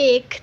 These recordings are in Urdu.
1,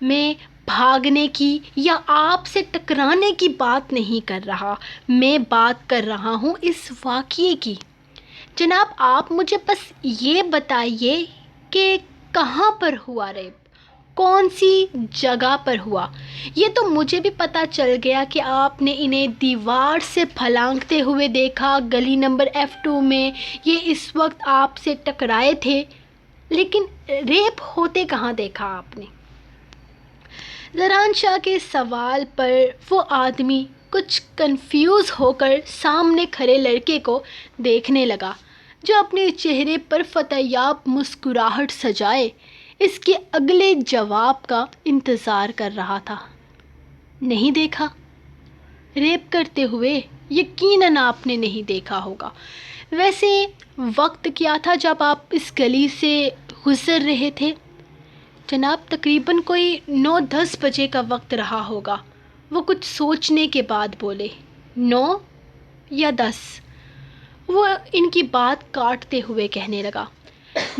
میں بھاگنے کی یا آپ سے ٹکرانے کی بات نہیں کر رہا، میں بات کر رہا ہوں اس واقعے کی۔ جناب آپ مجھے بس یہ بتائیے کہ کہاں پر ہوا ریپ، کون سی جگہ پر ہوا؟ یہ تو مجھے بھی پتہ چل گیا کہ آپ نے انہیں دیوار سے پھلانگتے ہوئے دیکھا گلی نمبر F2 میں، یہ اس وقت آپ سے ٹکرائے تھے، لیکن ریپ ہوتے کہاں دیکھا آپ نے؟ زران شاہ کے سوال پر وہ آدمی کچھ کنفیوز ہو کر سامنے کھڑے لڑکے کو دیکھنے لگا، جو اپنے چہرے پر فتح یاب مسکراہٹ سجائے اس کے اگلے جواب کا انتظار کر رہا تھا۔ نہیں دیکھا؟ ریپ کرتے ہوئے یقیناً آپ نے نہیں دیکھا ہوگا۔ ویسے وقت کیا تھا جب آپ اس گلی سے گزر رہے تھے؟ جناب تقریباً کوئی 9-10 بجے کا وقت رہا ہوگا۔ وہ کچھ سوچنے کے بعد بولے، 9 یا 10؟ وہ ان کی بات کاٹتے ہوئے کہنے لگا،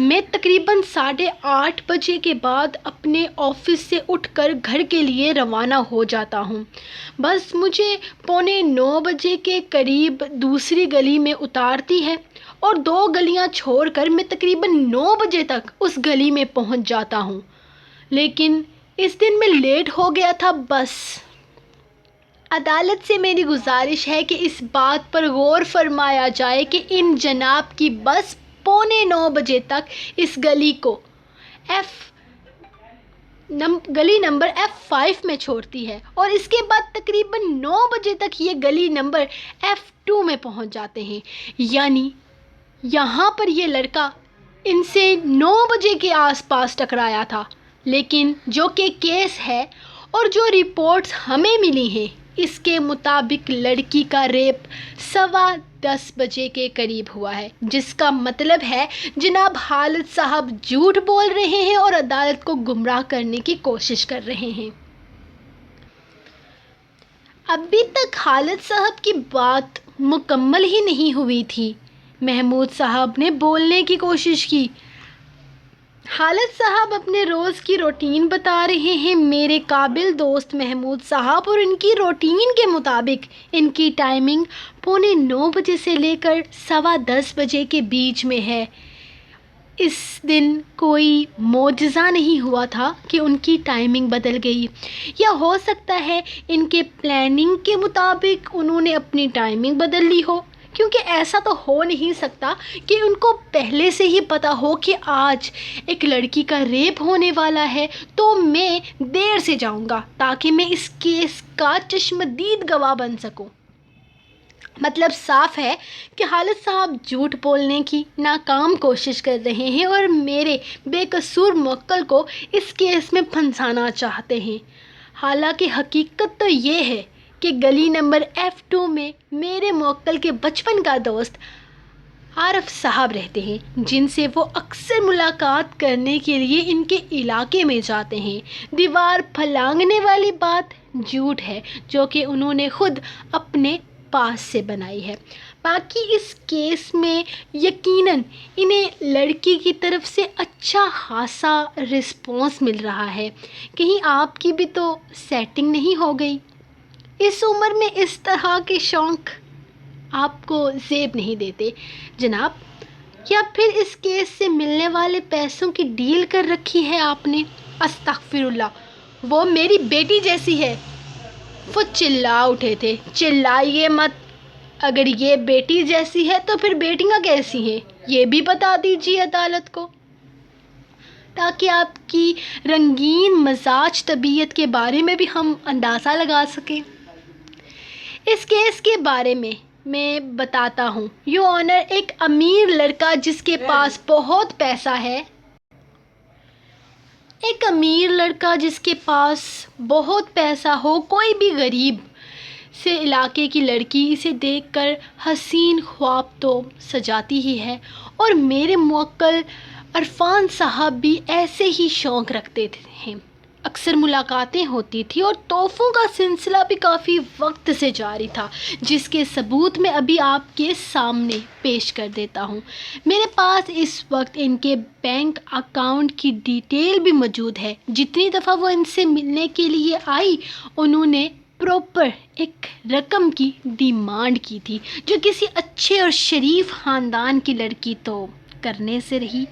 میں تقریباً 8:30 بجے کے بعد اپنے آفس سے اٹھ کر گھر کے لیے روانہ ہو جاتا ہوں۔ بس مجھے 8:45 بجے کے قریب دوسری گلی میں اتارتی ہے اور 2 گلیاں چھوڑ کر میں تقریباً 9 بجے تک اس گلی میں پہنچ جاتا ہوں، لیکن اس دن میں لیٹ ہو گیا تھا بس۔ عدالت سے میری گزارش ہے کہ اس بات پر غور فرمایا جائے کہ ان جناب کی بس 8:45 بجے تک اس گلی کو گلی نمبر F5 میں چھوڑتی ہے اور اس کے بعد تقریباً 9 بجے تک یہ گلی نمبر F2 میں پہنچ جاتے ہیں، یعنی یہاں پر یہ لڑکا ان سے 9 بجے کے آس پاس ٹکرایا تھا، لیکن جو کہ کیس ہے اور جو رپورٹس ہمیں ملی ہیں اس کے مطابق لڑکی کا ریپ 10:15 بجے کے قریب ہوا ہے، جس کا مطلب ہے جناب خالد صاحب جھوٹ بول رہے ہیں اور عدالت کو گمراہ کرنے کی کوشش کر رہے ہیں۔ ابھی تک خالد صاحب کی بات مکمل ہی نہیں ہوئی تھی، محمود صاحب نے بولنے کی کوشش کی۔ خالد صاحب اپنے روز کی روٹین بتا رہے ہیں میرے قابل دوست محمود صاحب، اور ان کی روٹین کے مطابق ان کی ٹائمنگ 8:45 بجے سے لے کر 10:15 بجے کے بیچ میں ہے۔ اس دن کوئی معجزہ نہیں ہوا تھا کہ ان کی ٹائمنگ بدل گئی، یا ہو سکتا ہے ان کے پلاننگ کے مطابق انہوں نے اپنی ٹائمنگ بدل لی ہو، کیونکہ ایسا تو ہو نہیں سکتا کہ ان کو پہلے سے ہی پتہ ہو کہ آج ایک لڑکی کا ریپ ہونے والا ہے تو میں دیر سے جاؤں گا تاکہ میں اس کیس کا چشمدید گواہ بن سکوں۔ مطلب صاف ہے کہ خالد صاحب جھوٹ بولنے کی ناکام کوشش کر رہے ہیں اور میرے بے قصور موکل کو اس کیس میں پھنسانا چاہتے ہیں۔ حالانکہ حقیقت تو یہ ہے کہ گلی نمبر F2 میں میرے موکل کے بچپن کا دوست عارف صاحب رہتے ہیں، جن سے وہ اکثر ملاقات کرنے کے لیے ان کے علاقے میں جاتے ہیں۔ دیوار پھلانگنے والی بات جھوٹ ہے جو کہ انہوں نے خود اپنے پاس سے بنائی ہے۔ باقی اس کیس میں یقیناً انہیں لڑکی کی طرف سے اچھا خاصا رسپانس مل رہا ہے، کہیں آپ کی بھی تو سیٹنگ نہیں ہو گئی؟ اس عمر میں اس طرح کے شوق آپ کو زیب نہیں دیتے جناب؟ یا پھر اس کیس سے ملنے والے پیسوں کی ڈیل کر رکھی ہے آپ نے؟ استغفر اللہ، وہ میری بیٹی جیسی ہے۔ وہ چلا اٹھے تھے۔ چلائیے مت، اگر یہ بیٹی جیسی ہے تو پھر بیٹیاں کیسی ہیں یہ بھی بتا دیجیے عدالت کو، تاکہ آپ کی رنگین مزاج طبیعت کے بارے میں بھی ہم اندازہ لگا سکیں۔ اس کیس کے بارے میں بتاتا ہوں یور آنر۔ ایک امیر لڑکا جس کے پاس بہت پیسہ ہے، ایک امیر لڑکا جس کے پاس بہت پیسہ ہو، کوئی بھی غریب سے علاقے کی لڑکی اسے دیکھ کر حسین خواب تو سجاتی ہی ہے، اور میرے موکل عرفان صاحب بھی ایسے ہی شوق رکھتے ہیں۔ اکثر ملاقاتیں ہوتی تھی اور تحفوں کا سلسلہ بھی کافی وقت سے جاری تھا، جس کے ثبوت میں ابھی آپ کے سامنے پیش کر دیتا ہوں۔ میرے پاس اس وقت ان کے بینک اکاؤنٹ کی ڈیٹیل بھی موجود ہے۔ جتنی دفعہ وہ ان سے ملنے کے لیے آئی، انہوں نے پراپر ایک رقم کی ڈیمانڈ کی تھی، جو کسی اچھے اور شریف خاندان کی لڑکی تو کرنے سے رہی۔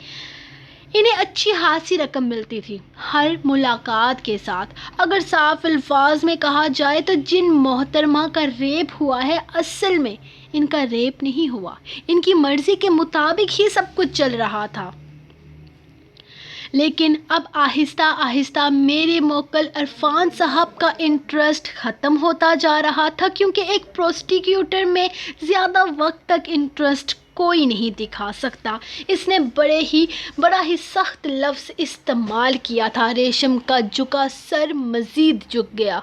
انہیں اچھی خاصی رقم ملتی تھی ہر ملاقات کے ساتھ۔ اگر صاف الفاظ میں کہا جائے تو جن محترمہ کا ریپ ہوا ہے، اصل میں ان کا ریپ نہیں ہوا، ان کی مرضی کے مطابق ہی سب کچھ چل رہا تھا۔ لیکن اب آہستہ آہستہ میرے موکل عرفان صاحب کا انٹرسٹ ختم ہوتا جا رہا تھا، کیونکہ ایک پروسیکیوٹر میں زیادہ وقت تک انٹرسٹ کوئی نہیں دکھا سکتا۔ اس نے بڑا ہی سخت لفظ استعمال کیا تھا۔ ریشم کا جھکا سر مزید جھک گیا۔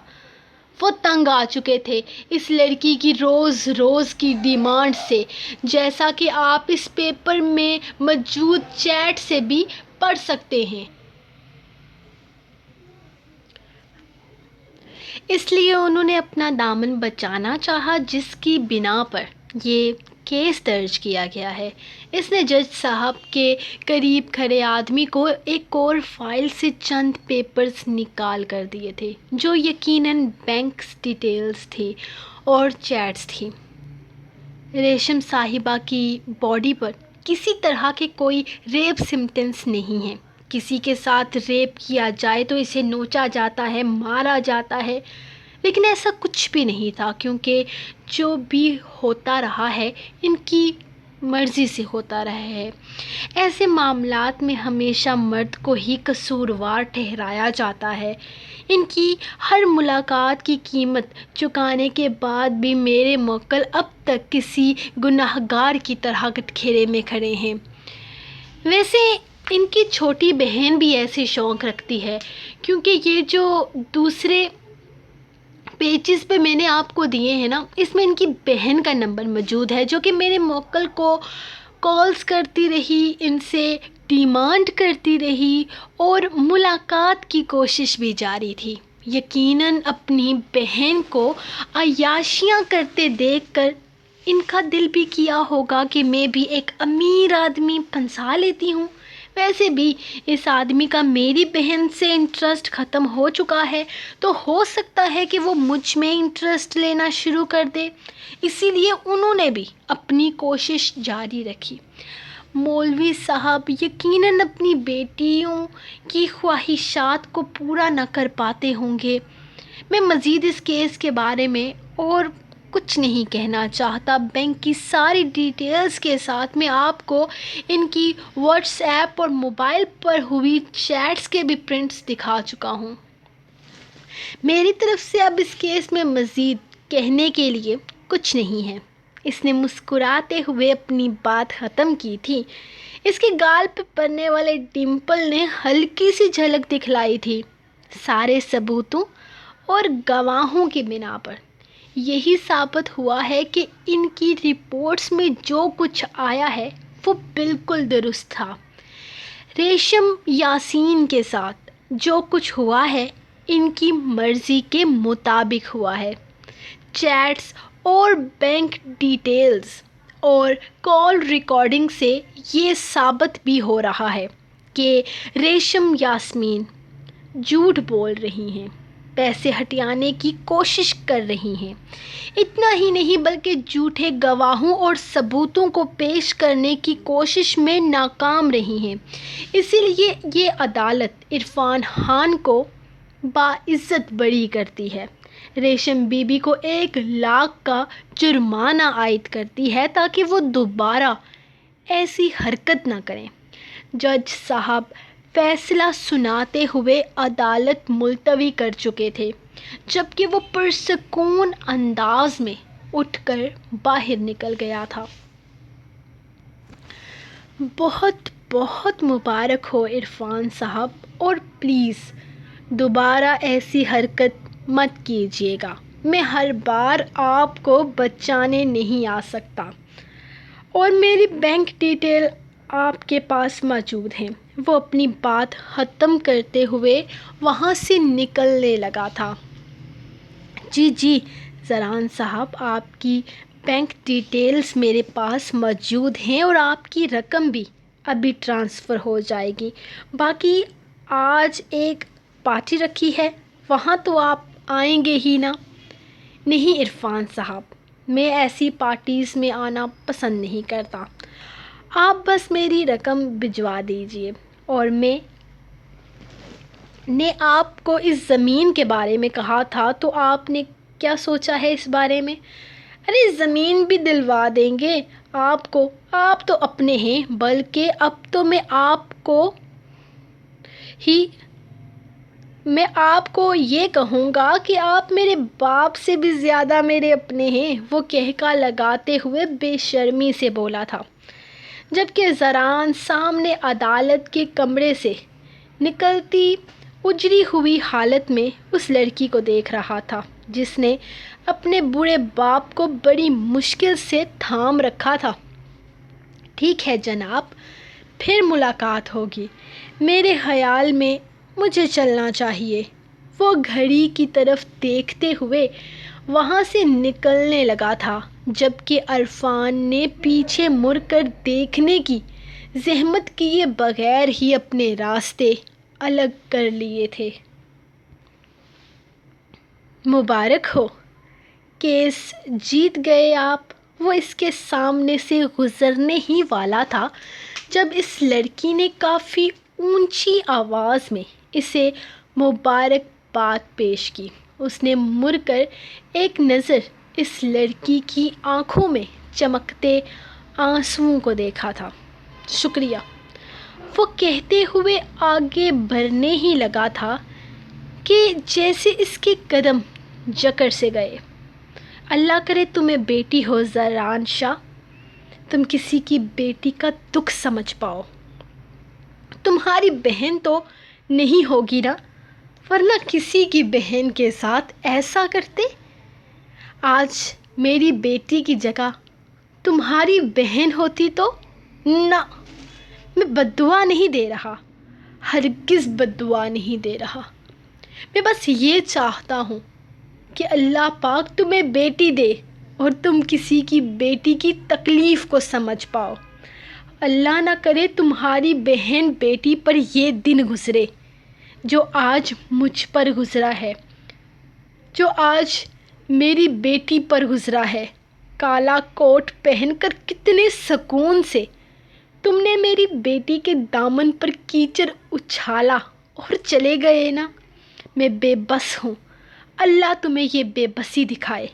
وہ تنگ آ چکے تھے اس لڑکی کی روز روز کی ڈیمانڈ سے، جیسا کہ آپ اس پیپر میں موجود چیٹ سے بھی پڑھ سکتے ہیں۔ اس لیے انہوں نے اپنا دامن بچانا چاہا، جس کی بنا پر یہ کیس درج کیا گیا ہے۔ اس نے جج صاحب کے قریب کھڑے آدمی کو ایک اور فائل سے چند پیپرز نکال کر دیے تھے، جو یقیناً بینک ڈیٹیلز تھی اور چیٹس تھی۔ ریشم صاحبہ کی باڈی پر کسی طرح کے کوئی ریپ سمٹمز نہیں ہیں۔ کسی کے ساتھ ریپ کیا جائے تو اسے نوچا جاتا ہے، مارا جاتا ہے، لیکن ایسا کچھ بھی نہیں تھا، کیونکہ جو بھی ہوتا رہا ہے ان کی مرضی سے ہوتا رہا ہے۔ ایسے معاملات میں ہمیشہ مرد کو ہی قصوروار ٹھہرایا جاتا ہے۔ ان کی ہر ملاقات کی قیمت چکانے کے بعد بھی میرے موکل اب تک کسی گنہگار کی طرح کٹہرے میں کھڑے ہیں۔ ویسے ان کی چھوٹی بہن بھی ایسے شوق رکھتی ہے، کیونکہ یہ جو دوسرے پیجز پہ میں نے آپ کو دیے ہیں نا، اس میں ان کی بہن کا نمبر موجود ہے، جو کہ میرے موکل کو کالز کرتی رہی، ان سے ڈیمانڈ کرتی رہی اور ملاقات کی کوشش بھی جاری تھی۔ یقیناً اپنی بہن کو عیاشیاں کرتے دیکھ کر ان کا دل بھی کیا ہوگا کہ میں بھی ایک امیر آدمی پھنسا لیتی ہوں۔ ویسے بھی اس آدمی کا میری بہن سے انٹرسٹ ختم ہو چکا ہے، تو ہو سکتا ہے کہ وہ مجھ میں انٹرسٹ لینا شروع کر دے۔ اسی لیے انہوں نے بھی اپنی کوشش جاری رکھی۔ مولوی صاحب یقیناً اپنی بیٹیوں کی خواہشات کو پورا نہ کر پاتے ہوں گے۔ میں مزید اس کیس کے بارے میں اور کچھ نہیں کہنا چاہتا۔ بینک کی ساری ڈیٹیلز کے ساتھ میں آپ کو ان کی واٹس ایپ اور موبائل پر ہوئی چیٹس کے بھی پرنٹس دکھا چکا ہوں۔ میری طرف سے اب اس کیس میں مزید کہنے کے لیے کچھ نہیں ہے۔ اس نے مسکراتے ہوئے اپنی بات ختم کی تھی۔ اس کے گال پہ پڑنے والے ڈمپل نے ہلکی سی جھلک دکھلائی تھی۔ سارے ثبوتوں اور گواہوں کی بنا پر یہی ثابت ہوا ہے کہ ان کی رپورٹس میں جو کچھ آیا ہے وہ بالکل درست تھا۔ ریشم یاسین کے ساتھ جو کچھ ہوا ہے ان کی مرضی کے مطابق ہوا ہے۔ چیٹس اور بینک ڈیٹیلز اور کال ریکارڈنگ سے یہ ثابت بھی ہو رہا ہے کہ ریشم یاسمین جھوٹ بول رہی ہیں، پیسے ہٹانے کی کوشش کر رہی ہیں۔ اتنا ہی نہیں بلکہ جھوٹے گواہوں اور ثبوتوں کو پیش کرنے کی کوشش میں ناکام رہی ہیں۔ اسی لیے یہ عدالت عرفان خان کو باعزت بری کرتی ہے، ریشم بی بی کو 1,00,000 کا جرمانہ عائد کرتی ہے تاکہ وہ دوبارہ ایسی حرکت نہ کریں۔ جج صاحب فیصلہ سناتے ہوئے عدالت ملتوی کر چکے تھے، جبکہ وہ پرسکون انداز میں اٹھ کر باہر نکل گیا تھا۔ بہت بہت مبارک ہو عرفان صاحب، اور پلیز دوبارہ ایسی حرکت مت کیجیے گا۔ میں ہر بار آپ کو بچانے نہیں آ سکتا، اور میری بینک ڈیٹیل آپ کے پاس موجود ہیں۔ وہ اپنی بات ختم کرتے ہوئے وہاں سے نکلنے لگا تھا۔ جی زران صاحب، آپ کی بینک ڈیٹیلز میرے پاس موجود ہیں اور آپ کی رقم بھی ابھی ٹرانسفر ہو جائے گی۔ باقی آج ایک پارٹی رکھی ہے، وہاں تو آپ آئیں گے ہی نا؟ نہیں عرفان صاحب، میں ایسی پارٹیز میں آنا پسند نہیں کرتا۔ آپ بس میری رقم بھجوا دیجئے۔ اور میں نے آپ کو اس زمین کے بارے میں کہا تھا، تو آپ نے کیا سوچا ہے اس بارے میں؟ ارے زمین بھی دلوا دیں گے آپ کو، آپ تو اپنے ہیں، بلکہ اب تو میں آپ کو یہ کہوں گا کہ آپ میرے باپ سے بھی زیادہ میرے اپنے ہیں، وہ کہکا لگاتے ہوئے بے شرمی سے بولا تھا، جبکہ زران سامنے عدالت کے کمرے سے نکلتی اجڑی ہوئی حالت میں اس لڑکی کو دیکھ رہا تھا جس نے اپنے بوڑھے باپ کو بڑی مشکل سے تھام رکھا تھا۔ ٹھیک ہے جناب، پھر ملاقات ہوگی، میرے خیال میں مجھے چلنا چاہیے۔ وہ گھڑی کی طرف دیکھتے ہوئے وہاں سے نکلنے لگا تھا، جبکہ عرفان نے پیچھے مڑ کر دیکھنے کی زحمت کیے بغیر ہی اپنے راستے الگ کر لیے تھے۔ مبارک ہو، کیس جیت گئے آپ۔ وہ اس کے سامنے سے گزرنے ہی والا تھا جب اس لڑکی نے کافی اونچی آواز میں اسے مبارکباد پیش کی۔ اس نے مڑ کر ایک نظر اس لڑکی کی آنکھوں میں چمکتے آنسوؤں کو دیکھا تھا۔ شکریہ، وہ کہتے ہوئے آگے بڑھنے ہی لگا تھا کہ جیسے اس کے قدم جکڑ سے گئے۔ اللہ کرے تمہیں بیٹی ہو زران شاہ، تم کسی کی بیٹی کا دکھ سمجھ پاؤ۔ تمہاری بہن تو نہیں ہوگی نا، ورنہ کسی کی بہن کے ساتھ ایسا کرتے؟ آج میری بیٹی کی جگہ تمہاری بہن ہوتی تو؟ نہ، میں بددعا نہیں دے رہا، ہرگز بددعا نہیں دے رہا۔ میں بس یہ چاہتا ہوں کہ اللہ پاک تمہیں بیٹی دے اور تم کسی کی بیٹی کی تکلیف کو سمجھ پاؤ۔ اللہ نہ کرے تمہاری بہن بیٹی پر یہ دن گزرے جو آج مجھ پر گزرا ہے، جو آج میری بیٹی پر گزرا ہے۔ کالا کوٹ پہن کر کتنے سکون سے تم نے میری بیٹی کے دامن پر کیچڑ اچھالا اور چلے گئے نا۔ میں بے بس ہوں، اللہ تمہیں یہ بے بسی دکھائے۔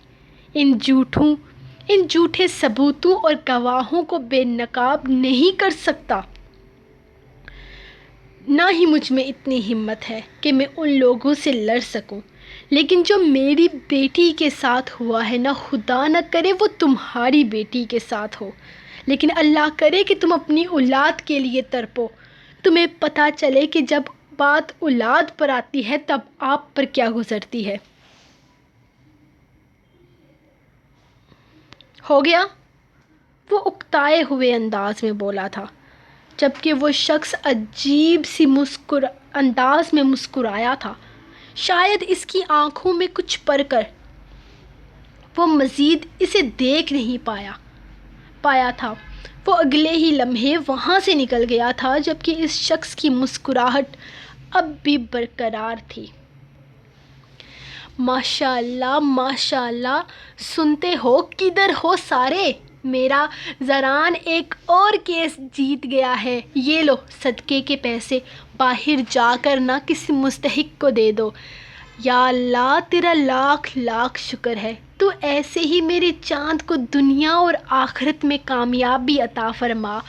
ان جھوٹے ثبوتوں اور گواہوں کو بے نقاب نہیں کر سکتا۔ نہ ہی مجھ میں اتنی ہمت ہے کہ میں ان لوگوں سے لڑ سکوں، لیکن جو میری بیٹی کے ساتھ ہوا ہے، نہ خدا نہ کرے وہ تمہاری بیٹی کے ساتھ ہو، لیکن اللہ کرے کہ تم اپنی اولاد کے لیے تڑپو، تمہیں پتہ چلے کہ جب بات اولاد پر آتی ہے تب آپ پر کیا گزرتی ہے۔ ہو گیا، وہ اکتائے ہوئے انداز میں بولا تھا، جبکہ وہ شخص عجیب سی انداز میں مسکرایا تھا، شاید اس کی آنکھوں میں کچھ پڑھ کر وہ مزید اسے دیکھ نہیں پایا تھا۔ وہ اگلے ہی لمحے وہاں سے نکل گیا تھا، جبکہ اس شخص کی مسکراہٹ اب بھی برقرار تھی۔ ماشاءاللہ، سنتے ہو، کدھر ہو سارے؟ میرا زران ایک اور کیس جیت گیا ہے، یہ لو صدقے کے پیسے، باہر جا کر نہ کسی مستحق کو دے دو۔ یا اللہ تیرا لاکھ لاکھ شکر ہے، تو ایسے ہی میرے چاند کو دنیا اور آخرت میں کامیابی عطا فرما۔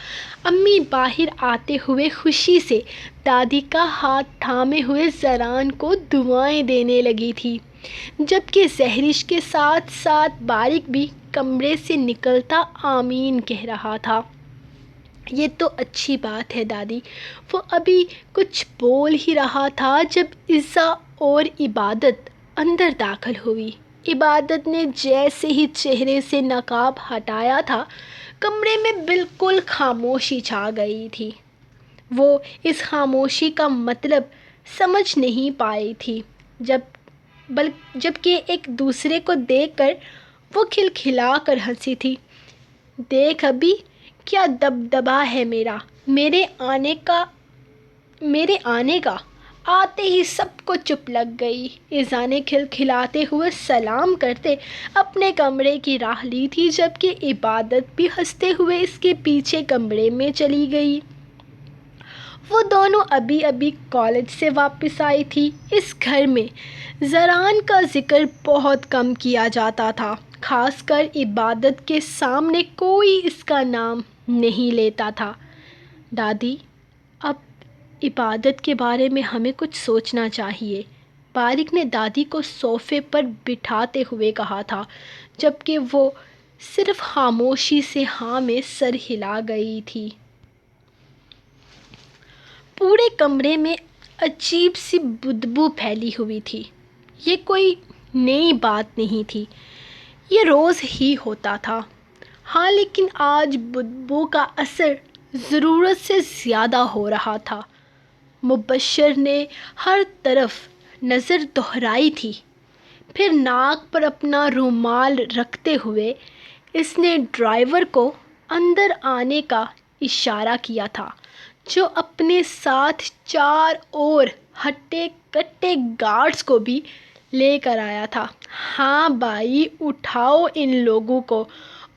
امی باہر آتے ہوئے خوشی سے دادی کا ہاتھ تھامے ہوئے زران کو دعائیں دینے لگی تھی، جبکہ زہرش کے ساتھ ساتھ باریک بھی کمرے سے نکلتا آمین کہہ رہا تھا۔ یہ تو اچھی بات ہے دادی۔ وہ ابھی کچھ بول ہی رہا تھا جب عزا اور عبادت اندر داخل ہوئی۔ عبادت نے جیسے ہی چہرے سے نقاب ہٹایا تھا، کمرے میں بالکل خاموشی چھا گئی تھی۔ وہ اس خاموشی کا مطلب سمجھ نہیں پائی تھی، جبکہ ایک دوسرے کو دیکھ کر وہ کھلکھلا کر ہنسی تھی۔ دیکھ ابھی کیا دبدبا ہے میرے آنے کا۔ آتے ہی سب کو چپ لگ گئی۔ ایذا نے کھلکھلاتے ہوئے سلام کرتے اپنے کمرے کی راہ لی تھی، جبکہ عبادت بھی ہنستے ہوئے اس کے پیچھے کمرے میں چلی گئی۔ وہ دونوں ابھی ابھی کالج سے واپس آئی تھی۔ اس گھر میں زران کا ذکر بہت کم کیا جاتا تھا، خاص کر عبادت کے سامنے کوئی اس کا نام نہیں لیتا تھا۔ دادی، اب عبادت کے بارے میں ہمیں کچھ سوچنا چاہیے، بارق نے دادی کو صوفے پر بٹھاتے ہوئے کہا تھا، جبکہ وہ صرف خاموشی سے ہاں میں سر ہلا گئی تھی۔ پورے کمرے میں عجیب سی بدبو پھیلی ہوئی تھی۔ یہ کوئی نئی بات نہیں تھی، یہ روز ہی ہوتا تھا۔ ہاں، لیکن آج بدبو کا اثر ضرورت سے زیادہ ہو رہا تھا۔ مبشر نے ہر طرف نظر دہرائی تھی، پھر ناک پر اپنا رومال رکھتے ہوئے اس نے ڈرائیور کو اندر آنے کا اشارہ کیا تھا، جو اپنے ساتھ 4 اور ہٹے کٹے گارڈز کو بھی لے کر آیا تھا۔ ہاں بھائی، اٹھاؤ ان لوگوں کو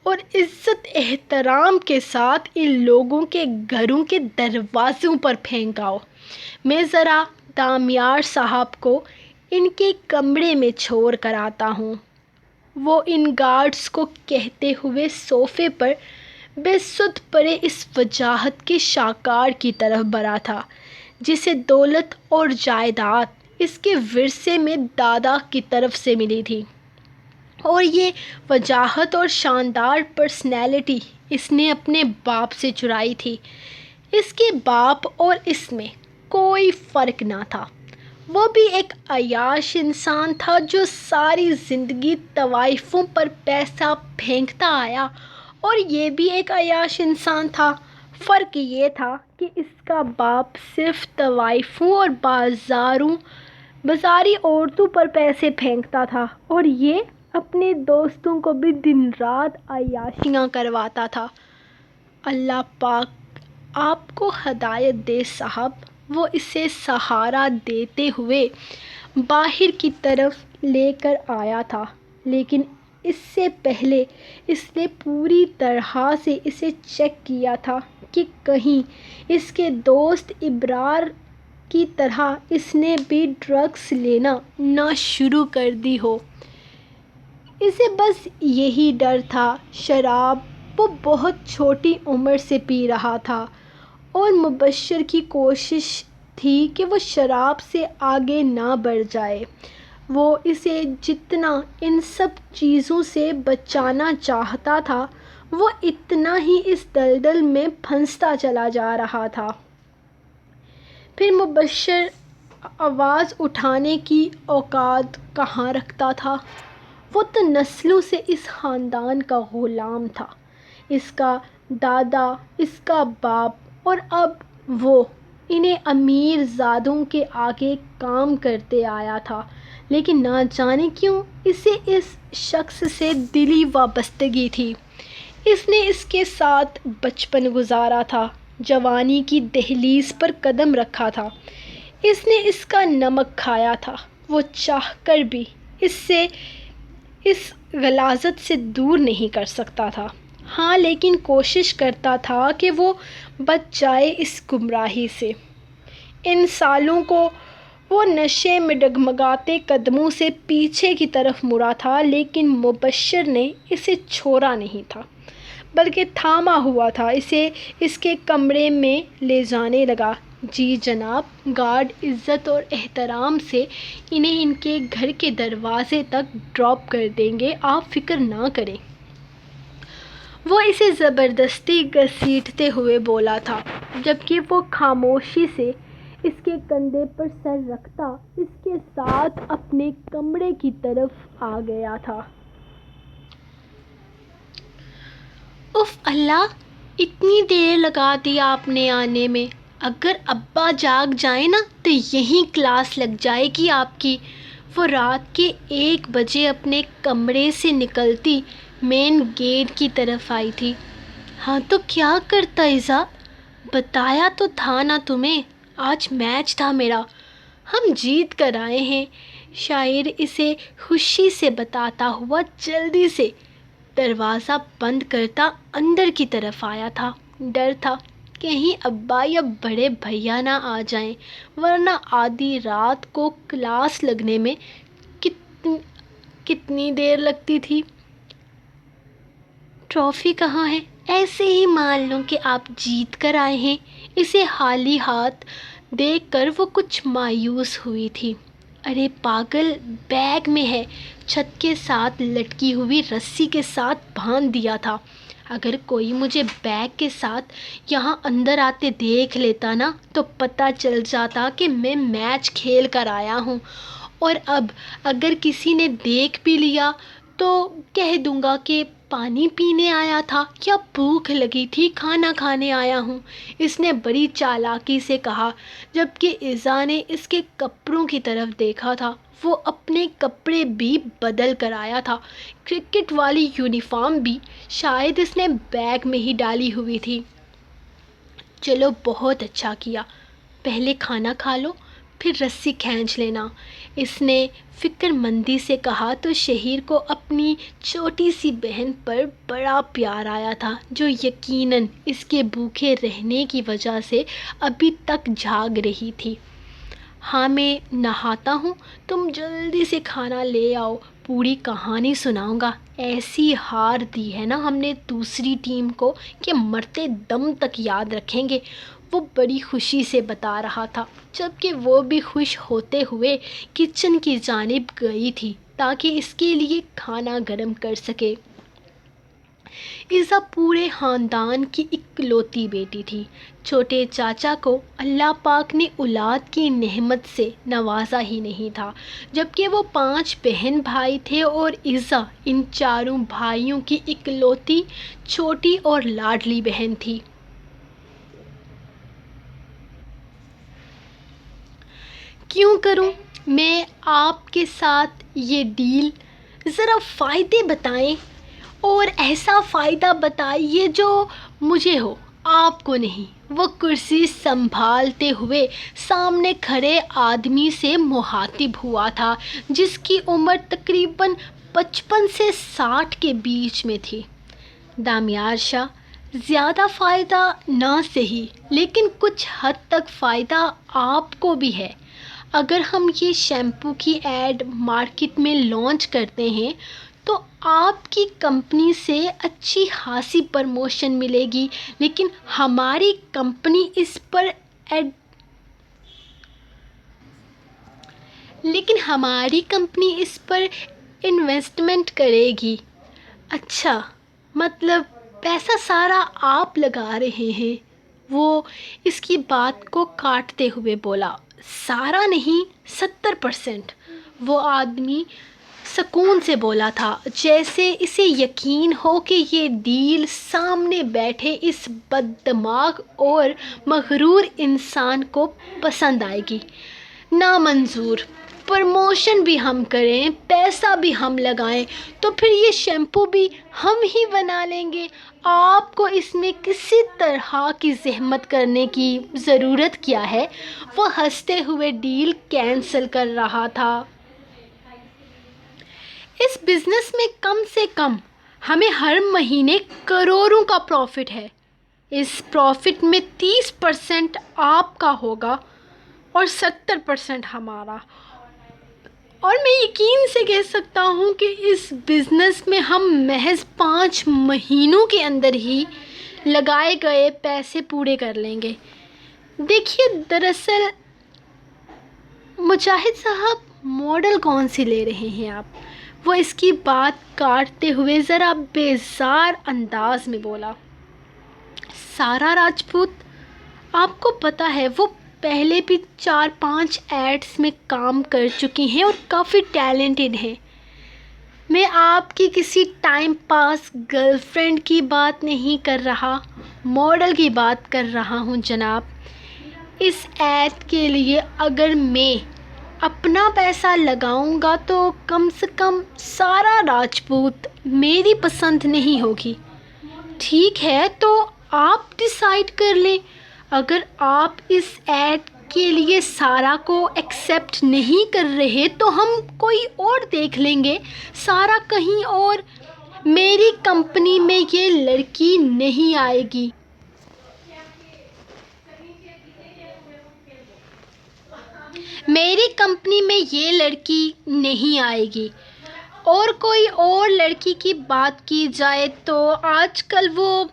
اور عزت احترام کے ساتھ ان لوگوں کے گھروں کے دروازوں پر پھینکاؤ۔ میں ذرا دامیار صاحب کو ان کے کمرے میں چھوڑ کر آتا ہوں۔ وہ ان گارڈز کو کہتے ہوئے صوفے پر بے سود پڑے اس وجاہت کے شاہکار کی طرف بڑھا تھا، جسے دولت اور جائیداد اس کے ورثے میں دادا کی طرف سے ملی تھی، اور یہ وجاہت اور شاندار پرسنالٹی اس نے اپنے باپ سے چرائی تھی۔ اس کے باپ اور اس میں کوئی فرق نہ تھا۔ وہ بھی ایک عیاش انسان تھا جو ساری زندگی طوائفوں پر پیسہ پھینکتا آیا، اور یہ بھی ایک عیاش انسان تھا۔ فرق یہ تھا کہ اس کا باپ صرف طوائفوں اور بازاری عورتوں پر پیسے پھینکتا تھا، اور یہ اپنے دوستوں کو بھی دن رات عیاشیاں کرواتا تھا۔ اللہ پاک آپ کو ہدایت دے صاحب، وہ اسے سہارا دیتے ہوئے باہر کی طرف لے کر آیا تھا، لیکن اس سے پہلے اس نے پوری طرح سے اسے چیک کیا تھا کہ کہیں اس کے دوست ابرار کی طرح اس نے بھی ڈرگس لینا نہ شروع کر دی ہو۔ اسے بس یہی ڈر تھا۔ شراب وہ بہت چھوٹی عمر سے پی رہا تھا، اور مبشر کی کوشش تھی کہ وہ شراب سے آگے نہ بڑھ جائے۔ وہ اسے جتنا ان سب چیزوں سے بچانا چاہتا تھا، وہ اتنا ہی اس دلدل میں پھنستا چلا جا رہا تھا۔ پھر مبشر آواز اٹھانے کی اوقات کہاں رکھتا تھا؟ وہ تو نسلوں سے اس خاندان کا غلام تھا، اس کا دادا، اس کا باپ، اور اب وہ انہیں امیر زادوں کے آگے کام کرتے آیا تھا۔ لیکن نہ جانے کیوں اسے اس شخص سے دلی وابستگی تھی۔ اس نے اس کے ساتھ بچپن گزارا تھا، جوانی کی دہلیز پر قدم رکھا تھا، اس نے اس کا نمک کھایا تھا۔ وہ چاہ کر بھی اسے اس غلاظت سے دور نہیں کر سکتا تھا۔ ہاں، لیکن کوشش کرتا تھا کہ وہ بچ جائے اس گمراہی سے۔ ان سالوں کو وہ نشے میں ڈگمگاتے قدموں سے پیچھے کی طرف مڑا تھا، لیکن مبشر نے اسے چھوڑا نہیں تھا، بلکہ تھاما ہوا تھا، اسے اس کے کمرے میں لے جانے لگا۔ جی جناب، گارڈ عزت اور احترام سے انہیں ان کے گھر کے دروازے تک ڈراپ کر دیں گے، آپ فکر نہ کریں۔ وہ اسے زبردستی گھسیٹتے ہوئے بولا تھا، جبکہ وہ خاموشی سے اس کے کندھے پر سر رکھتا اس کے ساتھ اپنے کمرے کی طرف آ گیا تھا۔ اف اللہ، اتنی دیر لگا دی آپ نے آنے میں۔ اگر ابا جاگ جائیں نا تو یہیں کلاس لگ جائے گی آپ کی۔ وہ رات کے 1 بجے اپنے کمرے سے نکلتی مین گیٹ کی طرف آئی تھی۔ ہاں تو کیا کرتا ایزا؟ بتایا تو تھا نا تمہیں، آج میچ تھا میرا، ہم جیت کر آئے ہیں۔ شاعر اسے خوشی سے بتاتا ہوا جلدی سے دروازہ بند کرتا اندر کی طرف آیا تھا۔ ڈر تھا کہیں ابا یا بڑے بھیا نہ آ جائیں، ورنہ آدھی رات کو کلاس لگنے میں کتنی دیر لگتی تھی۔ ٹرافی کہاں ہے؟ ایسے ہی مان لوں کہ آپ جیت کر آئے ہیں۔ اسے خالی ہاتھ دیکھ کر وہ کچھ مایوس ہوئی تھی۔ ارے پاگل، بیگ میں ہے، چھت کے ساتھ لٹکی ہوئی رسی کے ساتھ باندھ دیا تھا۔ اگر کوئی مجھے بیگ کے ساتھ یہاں اندر آتے دیکھ لیتا نا تو پتہ چل جاتا کہ میں میچ کھیل کر آیا ہوں، اور اب اگر کسی نے دیکھ بھی لیا تو کہہ دوں گا کہ پانی پینے آیا تھا یا بھوک لگی تھی کھانا کھانے آیا ہوں۔ اس نے بڑی چالاکی سے کہا، جبکہ ایزا نے اس کے کپڑوں کی طرف دیکھا تھا۔ وہ اپنے کپڑے بھی بدل کر آیا تھا، کرکٹ والی یونیفارم بھی شاید اس نے بیگ میں ہی ڈالی ہوئی تھی۔ چلو بہت اچھا کیا، پہلے کھانا کھا لو پھر رسی کھینچ لینا، اس نے فکر مندی سے کہا تو شہیر کو اپنی چھوٹی سی بہن پر بڑا پیار آیا تھا، جو یقیناً اس کے بھوکے رہنے کی وجہ سے ابھی تک جاگ رہی تھی۔ ہاں میں نہاتا ہوں، تم جلدی سے کھانا لے آؤ، پوری کہانی سناؤں گا۔ ایسی ہار دی ہے نا ہم نے دوسری ٹیم کو کہ مرتے دم تک یاد رکھیں گے، وہ بڑی خوشی سے بتا رہا تھا، جبکہ وہ بھی خوش ہوتے ہوئے کچن کی جانب گئی تھی تاکہ اس کے لیے کھانا گرم کر سکے۔ ایزا پورے خاندان کی اکلوتی بیٹی تھی۔ چھوٹے چاچا کو اللہ پاک نے اولاد کی نعمت سے نوازا ہی نہیں تھا، جبکہ وہ 5 بہن بھائی تھے اور ایزا ان چاروں بھائیوں کی اکلوتی چھوٹی اور لاڈلی بہن تھی۔ کیوں کروں میں آپ کے ساتھ یہ ڈیل؟ ذرا فائدے بتائیں، اور ایسا فائدہ بتائیے جو مجھے ہو، آپ کو نہیں۔ وہ کرسی سنبھالتے ہوئے سامنے کھڑے آدمی سے مخاطب ہوا تھا، جس کی عمر تقریباً 55 سے 60 کے بیچ میں تھی۔ دامیار شاہ، زیادہ فائدہ نہ سہی لیکن کچھ حد تک فائدہ آپ کو بھی ہے۔ اگر ہم یہ شیمپو کی ایڈ مارکیٹ میں لانچ کرتے ہیں تو آپ کی کمپنی سے اچھی خاصی پروموشن ملے گی، لیکن ہماری کمپنی اس پر انویسٹمنٹ کرے گی۔ اچھا، مطلب پیسہ سارا آپ لگا رہے ہیں؟ وہ اس کی بات کو کاٹتے ہوئے بولا۔ سارا نہیں، 70%۔ وہ آدمی سکون سے بولا تھا، جیسے اسے یقین ہو کہ یہ ڈیل سامنے بیٹھے اس بددماغ اور مغرور انسان کو پسند آئے گی۔ نامنظور! پروموشن بھی ہم کریں، پیسہ بھی ہم لگائیں تو پھر یہ شیمپو بھی ہم ہی بنا لیں گے۔ آپ کو اس میں کسی طرح کی زحمت کرنے کی ضرورت کیا ہے؟ وہ ہنستے ہوئے ڈیل کینسل کر رہا تھا۔ اس بزنس میں کم سے کم ہمیں ہر مہینے کروڑوں کا پروفٹ ہے۔ اس پروفٹ میں 30% آپ کا ہوگا اور 70% ہمارا۔ اور میں یقین سے کہہ سکتا ہوں کہ اس بزنس میں ہم محض 5 مہینوں کے اندر ہی لگائے گئے پیسے پورے کر لیں گے۔ دیکھیے، دراصل مجاہد صاحب، ماڈل کون سی لے رہے ہیں آپ؟ وہ اس کی بات کاٹتے ہوئے ذرا بیزار انداز میں بولا۔ سارا راجپوت، آپ کو پتہ ہے وہ پہلے بھی 4-5 ایڈز میں کام کر چکی ہیں اور کافی ٹیلنٹڈ ہیں۔ میں آپ کی کسی ٹائم پاس گرل فرینڈ کی بات نہیں کر رہا، ماڈل کی بات کر رہا ہوں جناب۔ اس ایڈ کے لیے اگر میں اپنا پیسہ لگاؤں گا تو کم سے کم سارا راجپوت میری پسند نہیں ہوگی۔ ٹھیک ہے تو آپ ڈیسائیڈ کر لیں۔ اگر آپ اس ایڈ کے لیے سارا کو ایکسیپٹ نہیں کر رہے تو ہم کوئی اور دیکھ لیں گے۔ سارا کہیں اور، میری کمپنی میں یہ لڑکی نہیں آئے گی۔ میری کمپنی میں یہ لڑکی نہیں آئے گی۔ اور کوئی اور لڑکی کی بات کی جائے تو آج کل وہ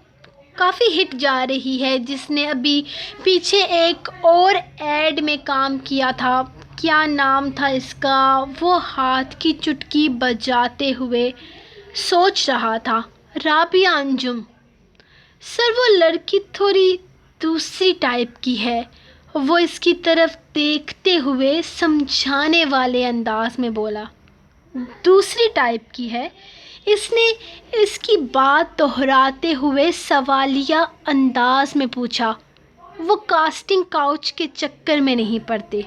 کافی ہٹ جا رہی ہے، جس نے ابھی پیچھے ایک اور ایڈ میں کام کیا تھا۔ کیا نام تھا اس کا؟ وہ ہاتھ کی چٹکی بجاتے ہوئے سوچ رہا تھا۔ رابعہ انجم۔ سر وہ لڑکی تھوڑی دوسری ٹائپ کی ہے، وہ اس کی طرف دیکھتے ہوئے سمجھانے والے انداز میں بولا۔ دوسری ٹائپ کی ہے؟ اس نے اس کی بات دہراتے ہوئے سوالیہ انداز میں پوچھا۔ وہ کاسٹنگ کاؤچ کے چکر میں نہیں پڑتے۔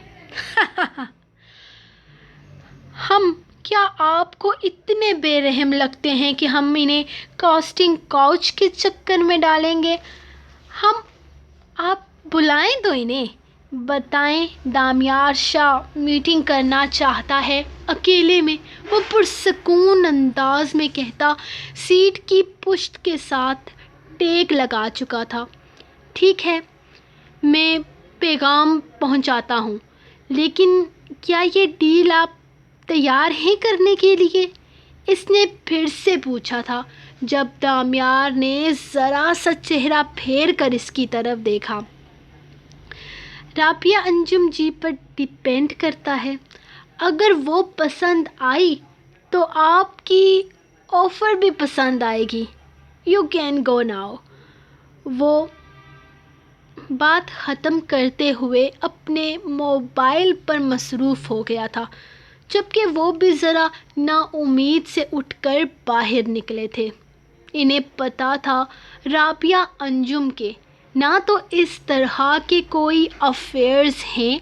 ہم کیا آپ کو اتنے بے رحم لگتے ہیں کہ ہم انہیں کاسٹنگ کاؤچ کے چکر میں ڈالیں گے؟ آپ بلائیں تو انہیں بتائیں دامیار شاہ میٹنگ کرنا چاہتا ہے اکیلے میں، وہ پرسکون انداز میں کہتا، سیٹ کی پشت کے ساتھ ٹیک لگا چکا تھا۔ ٹھیک ہے، میں پیغام پہنچاتا ہوں، لیکن کیا یہ ڈیل آپ تیار ہیں کرنے کے لیے؟ اس نے پھر سے پوچھا تھا جب دامیار نے ذرا سا چہرہ پھیر کر اس کی طرف دیکھا۔ رابعہ انجم جی پر ڈیپینڈ کرتا ہے۔ اگر وہ پسند آئی تو آپ کی آفر بھی پسند آئے گی۔ You can go now. وہ بات ختم کرتے ہوئے اپنے موبائل پر مصروف ہو گیا تھا، جبکہ وہ بھی ذرا نا امید سے اٹھ کر باہر نکلے تھے۔ انہیں پتہ تھا رابعہ انجم کے نہ تو اس طرح کے کوئی افیئرز ہیں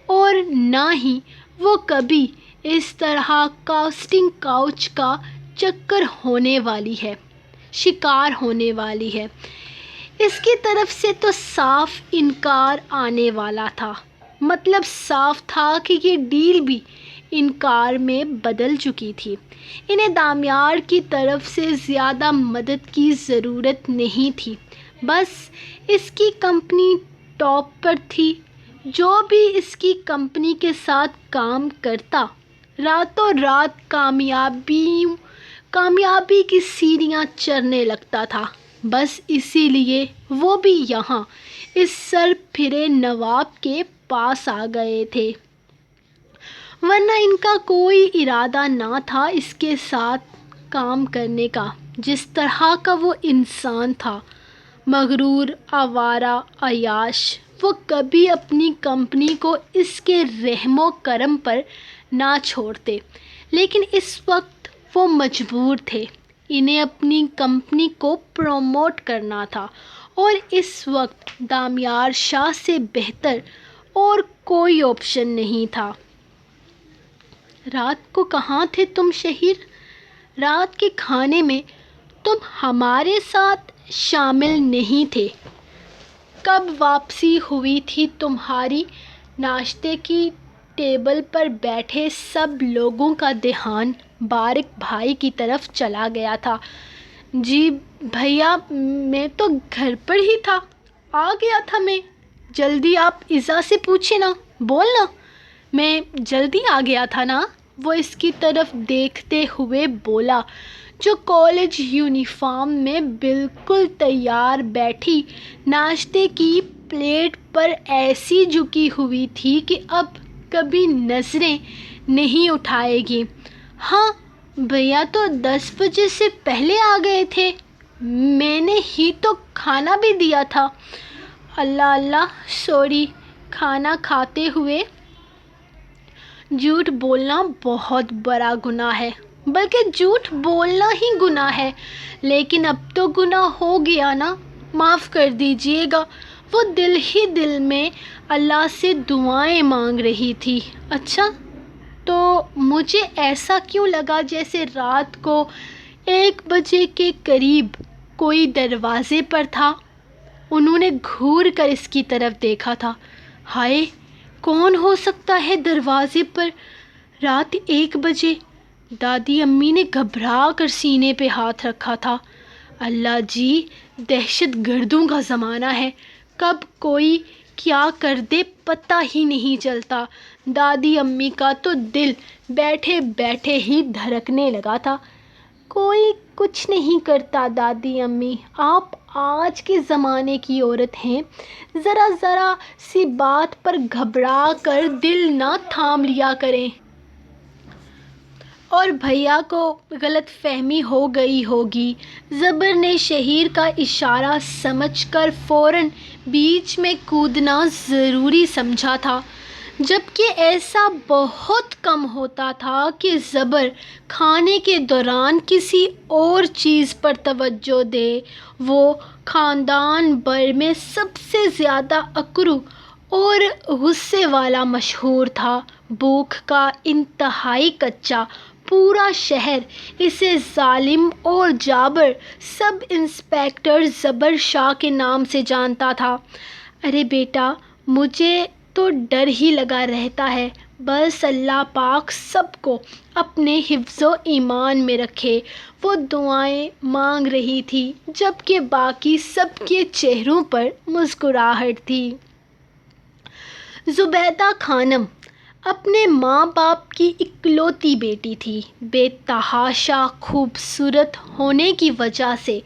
اور نہ ہی وہ کبھی اس طرح کاسٹنگ کاؤچ کا چکر ہونے والی ہے، شکار ہونے والی ہے۔ اس کی طرف سے تو صاف انکار آنے والا تھا، مطلب صاف تھا کہ یہ ڈیل بھی انکار میں بدل چکی تھی۔ انہیں دامیار کی طرف سے زیادہ مدد کی ضرورت نہیں تھی، بس اس کی کمپنی ٹاپ پر تھی۔ جو بھی اس کی کمپنی کے ساتھ کام کرتا راتوں رات کامیابی کی سیڑھیاں چڑھنے لگتا تھا۔ بس اسی لیے وہ بھی یہاں اس سر پھرے نواب کے پاس آ گئے تھے، ورنہ ان کا کوئی ارادہ نہ تھا اس کے ساتھ کام کرنے کا۔ جس طرح کا وہ انسان تھا، مغرور، آوارہ، عیاش، وہ کبھی اپنی کمپنی کو اس کے رحم و کرم پر نہ چھوڑتے، لیکن اس وقت وہ مجبور تھے۔ انہیں اپنی کمپنی کو پروموٹ کرنا تھا اور اس وقت دامیار شاہ سے بہتر اور کوئی آپشن نہیں تھا۔ رات کو کہاں تھے تم شہیر؟ رات کے کھانے میں تم ہمارے ساتھ شامل نہیں تھے۔ کب واپسی ہوئی تھی تمہاری؟ ناشتے کی ٹیبل پر بیٹھے سب لوگوں کا دھیان بارک بھائی کی طرف چلا گیا تھا۔ جی بھیا، میں تو گھر پر ہی تھا، آ گیا تھا میں۔ جلدی آپ ایزا سے پوچھیں نا، بولنا میں جلدی آ گیا تھا نا، وہ اس کی طرف دیکھتے ہوئے بولا، جو کالج یونیفارم میں بالکل تیار بیٹھی ناشتے کی پلیٹ پر ایسی جھکی ہوئی تھی کہ اب کبھی نظریں نہیں اٹھائے گی۔ ہاں بھیا تو 10 بجے سے پہلے آ گئے تھے، میں نے ہی تو کھانا بھی دیا تھا۔ اللہ اللہ، سوری، کھانا کھاتے ہوئے جھوٹ بولنا بہت بڑا گناہ ہے، بلکہ جھوٹ بولنا ہی گناہ ہے، لیکن اب تو گناہ ہو گیا نا، معاف کر دیجیے گا۔ وہ دل ہی دل میں اللہ سے دعائیں مانگ رہی تھی۔ اچھا، تو مجھے ایسا کیوں لگا جیسے رات کو 1 بجے کے قریب کوئی دروازے پر تھا۔ انہوں نے گھور کر اس کی طرف دیکھا تھا۔ ہائے، کون ہو سکتا ہے دروازے پر رات 1 بجے؟ دادی امی نے گھبرا کر سینے پہ ہاتھ رکھا تھا۔ اللہ جی، دہشت گردوں کا زمانہ ہے، کب کوئی کیا کر دے پتہ ہی نہیں چلتا۔ دادی امی کا تو دل بیٹھے بیٹھے ہی دھڑکنے لگا تھا۔ کوئی کچھ نہیں کرتا دادی امی، آپ آج کے زمانے کی عورت ہیں، ذرا سی بات پر گھبرا کر دل نہ تھام لیا کریں۔ اور بھیا کو غلط فہمی ہو گئی ہوگی۔ زبر نے شہیر کا اشارہ سمجھ کر فوراً بیچ میں کودنا ضروری سمجھا تھا، جبکہ ایسا بہت کم ہوتا تھا کہ زبر کھانے کے دوران کسی اور چیز پر توجہ دے۔ وہ خاندان بھر میں سب سے زیادہ اکڑو اور غصے والا مشہور تھا۔ بھوک کا انتہائی کچا پورا شہر اسے ظالم اور جابر سب انسپکٹر زبر شاہ کے نام سے جانتا تھا۔ ارے بیٹا، مجھے تو ڈر ہی لگا رہتا ہے، بس اللہ پاک سب کو اپنے حفظ و ایمان میں رکھے۔ وہ دعائیں مانگ رہی تھی جبکہ باقی سب کے چہروں پر مسکراہٹ تھی۔ زبیدہ خانم اپنے ماں باپ کی اکلوتی بیٹی تھی۔ بے تحاشا خوبصورت ہونے کی وجہ سے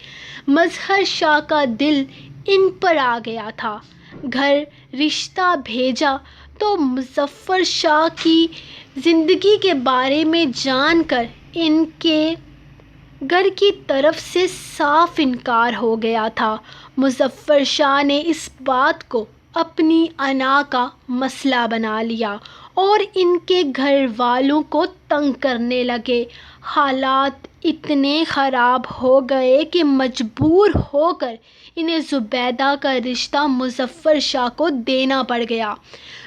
مظہر شاہ کا دل ان پر آ گیا تھا۔ گھر رشتہ بھیجا تو مظفر شاہ کی زندگی کے بارے میں جان کر ان کے گھر کی طرف سے صاف انکار ہو گیا تھا۔ مظفر شاہ نے اس بات کو اپنی انا کا مسئلہ بنا لیا اور ان کے گھر والوں کو تنگ کرنے لگے۔ حالات اتنے خراب ہو گئے کہ مجبور ہو کر انہیں زبیدہ کا رشتہ مظفر شاہ کو دینا پڑ گیا۔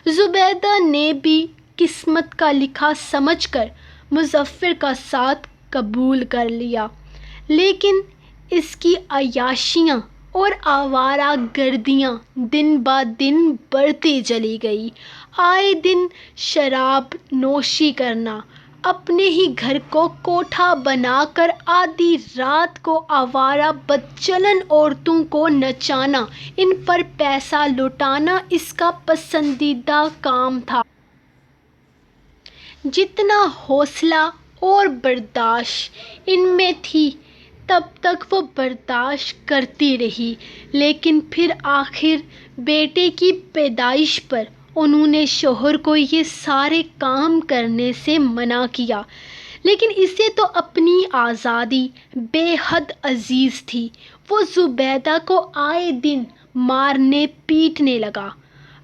زبیدہ نے بھی قسمت کا لکھا سمجھ کر مظفر کا ساتھ قبول کر لیا، لیکن اس کی عیاشیاں اور آوارہ گردیاں دن بدن بڑھتی چلی گئی۔ آئے دن شراب نوشی کرنا، اپنے ہی گھر کو کوٹھا بنا کر آدھی رات کو آوارہ بدچلن عورتوں کو نچانا، ان پر پیسہ لٹانا اس کا پسندیدہ کام تھا۔ جتنا حوصلہ اور برداشت ان میں تھی تب تک وہ برداشت کرتی رہی، لیکن پھر آخر بیٹے کی پیدائش پر انہوں نے شوہر کو یہ سارے کام کرنے سے منع کیا۔ لیکن اسے تو اپنی آزادی بے حد عزیز تھی۔ وہ زبیدہ کو آئے دن مارنے پیٹنے لگا۔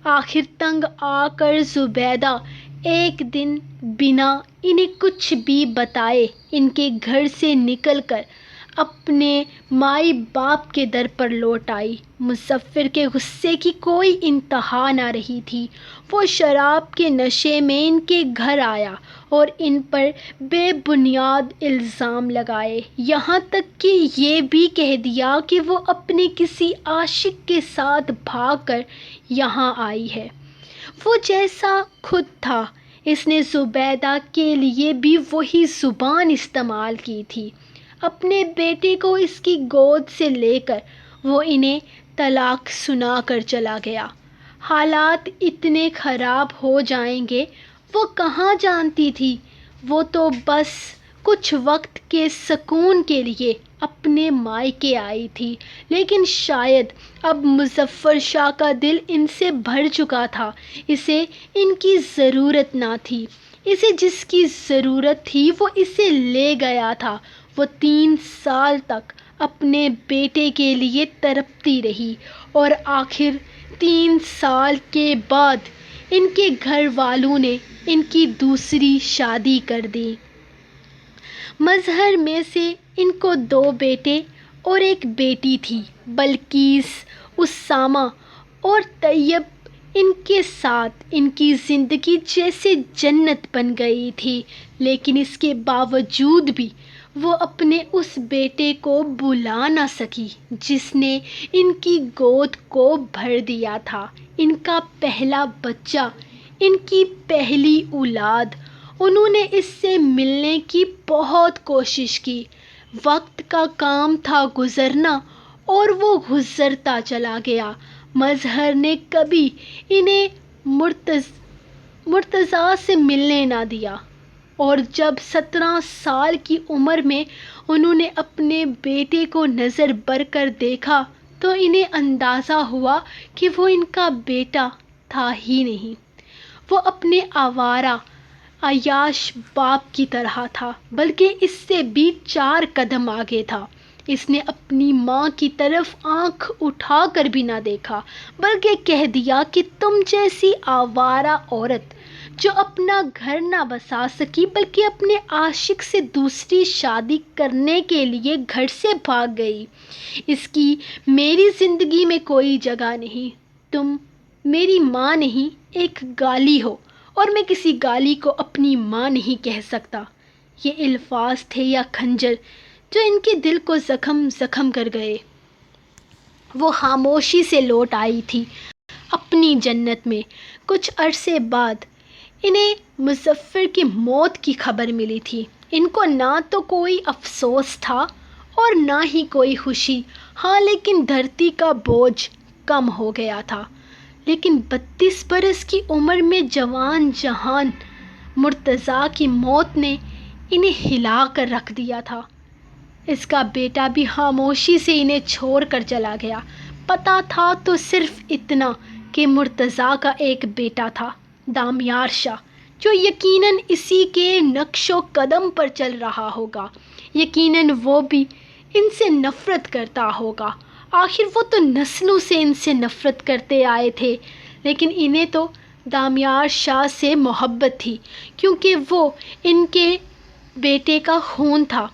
آخر تنگ آ کر زبیدہ ایک دن بنا انہیں کچھ بھی بتائے ان کے گھر سے نکل کر اپنے مائی باپ کے در پر لوٹ آئی۔ مظفر کے غصے کی کوئی انتہا نہ رہی تھی۔ وہ شراب کے نشے میں ان کے گھر آیا اور ان پر بے بنیاد الزام لگائے، یہاں تک کہ یہ بھی کہہ دیا کہ وہ اپنے کسی عاشق کے ساتھ بھاگ کر یہاں آئی ہے۔ وہ جیسا خود تھا، اس نے زبیدہ کے لیے بھی وہی زبان استعمال کی تھی۔ اپنے بیٹے کو اس کی گود سے لے کر وہ انہیں طلاق سنا کر چلا گیا۔ حالات اتنے خراب ہو جائیں گے وہ کہاں جانتی تھی۔ وہ تو بس کچھ وقت کے سکون کے لیے اپنے مائکے آئی تھی، لیکن شاید اب مظفر شاہ کا دل ان سے بھر چکا تھا۔ اسے ان کی ضرورت نہ تھی، اسے جس کی ضرورت تھی وہ اسے لے گیا تھا۔ وہ 3 سال تک اپنے بیٹے کے لیے تڑپتی رہی اور آخر 3 سال کے بعد ان کے گھر والوں نے ان کی دوسری شادی کر دی۔ مظہر میں سے ان کو 2 بیٹے اور 1 بیٹی تھی۔ بلقیس، اسامہ اور طیب ان کے ساتھ ان کی زندگی جیسے جنت بن گئی تھی، لیکن اس کے باوجود بھی وہ اپنے اس بیٹے کو بھلا نہ سکی جس نے ان کی گود کو بھر دیا تھا، ان کا پہلا بچہ، ان کی پہلی اولاد۔ انہوں نے اس سے ملنے کی بہت کوشش کی۔ وقت کا کام تھا گزرنا اور وہ گزرتا چلا گیا۔ مظہر نے کبھی انہیں مرتضیٰ سے ملنے نہ دیا، اور جب 17 سال کی عمر میں انہوں نے اپنے بیٹے کو نظر بر کر دیکھا تو انہیں اندازہ ہوا کہ وہ ان کا بیٹا تھا ہی نہیں، وہ اپنے آوارہ عیاش باپ کی طرح تھا، بلکہ اس سے بھی 4 قدم آگے تھا۔ اس نے اپنی ماں کی طرف آنکھ اٹھا کر بھی نہ دیکھا، بلکہ کہہ دیا کہ تم جیسی آوارہ عورت جو اپنا گھر نہ بسا سکی بلکہ اپنے عاشق سے دوسری شادی کرنے کے لیے گھر سے بھاگ گئی، اس کی میری زندگی میں کوئی جگہ نہیں۔ تم میری ماں نہیں، ایک گالی ہو، اور میں کسی گالی کو اپنی ماں نہیں کہہ سکتا۔ یہ الفاظ تھے یا خنجر جو ان کے دل کو زخم کر گئے۔ وہ خاموشی سے لوٹ آئی تھی اپنی جنت میں۔ کچھ عرصے بعد انہیں مظفر کی موت کی خبر ملی تھی۔ ان کو نہ تو کوئی افسوس تھا اور نہ ہی کوئی خوشی، ہاں لیکن دھرتی کا بوجھ کم ہو گیا تھا۔ لیکن 32 برس کی عمر میں جوان جہان مرتضیٰ کی موت نے انہیں ہلا کر رکھ دیا تھا۔ اس کا بیٹا بھی خاموشی سے انہیں چھوڑ کر چلا گیا۔ پتہ تھا تو صرف اتنا کہ مرتضیٰ کا ایک بیٹا تھا، دامیار شاہ، جو یقیناً اسی کے نقش و قدم پر چل رہا ہوگا۔ یقیناً وہ بھی ان سے نفرت کرتا ہوگا، آخر وہ تو نسلوں سے ان سے نفرت کرتے آئے تھے، لیکن انہیں تو دامیار شاہ سے محبت تھی کیونکہ وہ ان کے بیٹے کا خون تھا۔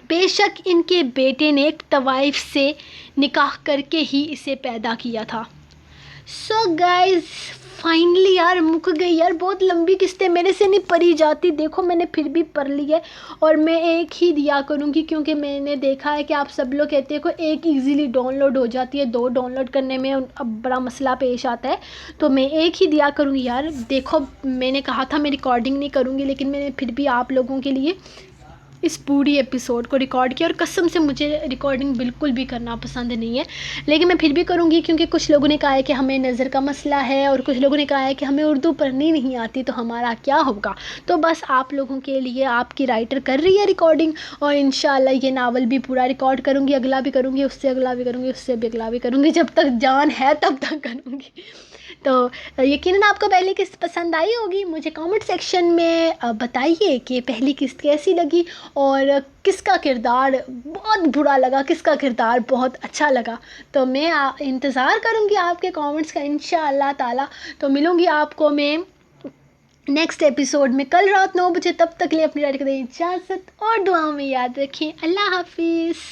بے شک ان کے بیٹے نے ایک طوائف سے نکاح کر کے ہی اسے پیدا کیا تھا۔ سو گائز فائنلی یار مک گئی یار، بہت لمبی قسطیں میرے سے نہیں پڑھی جاتی، دیکھو میں نے پھر بھی پڑھ لی ہے، اور میں ایک ہی دیا کروں گی کیونکہ میں نے دیکھا ہے کہ آپ سب لوگ کہتے ہیں کہ ایک ایزیلی ڈاؤن لوڈ ہو جاتی ہے، 2 ڈاؤن لوڈ کرنے میں اب بڑا مسئلہ پیش آتا ہے، تو میں ایک ہی دیا کروں گی یار۔ دیکھو میں نے کہا تھا میں ریکارڈنگ نہیں کروں گی، لیکن میں نے پھر بھی آپ لوگوں کے لیے اس پوری ایپیسوڈ کو ریکارڈ کیا، اور قسم سے مجھے ریکارڈنگ بالکل بھی کرنا پسند نہیں ہے، لیکن میں پھر بھی کروں گی کیونکہ کچھ لوگوں نے کہا ہے کہ ہمیں نظر کا مسئلہ ہے، اور کچھ لوگوں نے کہا ہے کہ ہمیں اردو پڑھنی نہیں آتی، تو ہمارا کیا ہوگا؟ تو بس آپ لوگوں کے لیے آپ کی رائٹر کر رہی ہے ریکارڈنگ، اور انشاءاللہ یہ ناول بھی پورا ریکارڈ کروں گی، اگلا بھی کروں گی، اس سے اگلا بھی کروں گی، اس سے بھی اگلا بھی کروں گی، جب تک جان ہے تب تک کروں گی۔ تو یقیناً آپ کو پہلی قسط پسند آئی ہوگی، مجھے کامنٹ سیکشن میں بتائیے کہ پہلی قسط کیسی لگی، اور کس کا کردار بہت برا لگا، کس کا کردار بہت اچھا لگا۔ تو میں انتظار کروں گی آپ کے کامنٹس کا انشاءاللہ تعالی۔ تو ملوں گی آپ کو میں نیکسٹ ایپیسوڈ میں کل رات 9 بجے، تب تک لیے اپنی رائٹ کو دیں اجازت، اور دعاؤں میں یاد رکھیں۔ اللہ حافظ۔